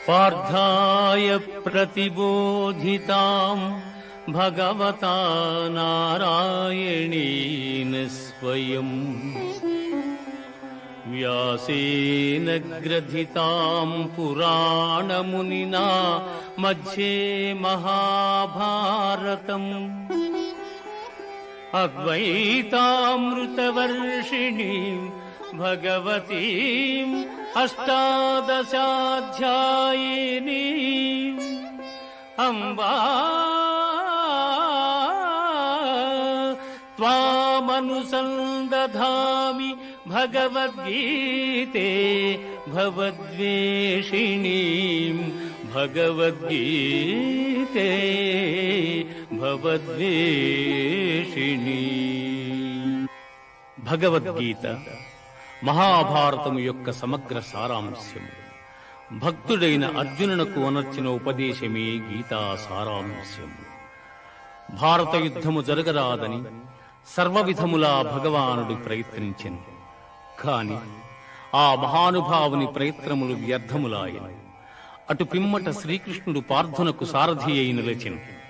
పార్థాయ ప్రతిబోధితాం భగవతా నారాయణేన స్వయం వ్యాసేన గ్రథితాం పురాణమునినా మధ్యే మహాభారతం అద్వైతామృతవర్షిణీం భగవతీం అష్టాదశాధ్యాయినీం అంబా త్వామనుసందధామి భగవద్గీతే భవద్వేషిణీం భగవద్గీతే భవద్వేషిణీం. భగవద్గీత మహాభారతము యొక్క సమగ్ర సారాంశము. భక్తుడైన అర్జునునకు అనర్చిన ఉపదేశమే గీతా సారాంశము. భారత యుద్ధము జరగరాదని సర్వవిధములా భగవానుడు ప్రయత్నించెను. కాని ఆ మహానుభావుని ప్రయత్నములు వ్యర్థములాయను. అటు పిమ్మట శ్రీకృష్ణుడు పార్థునకు సారథి అయి నిలిచెను.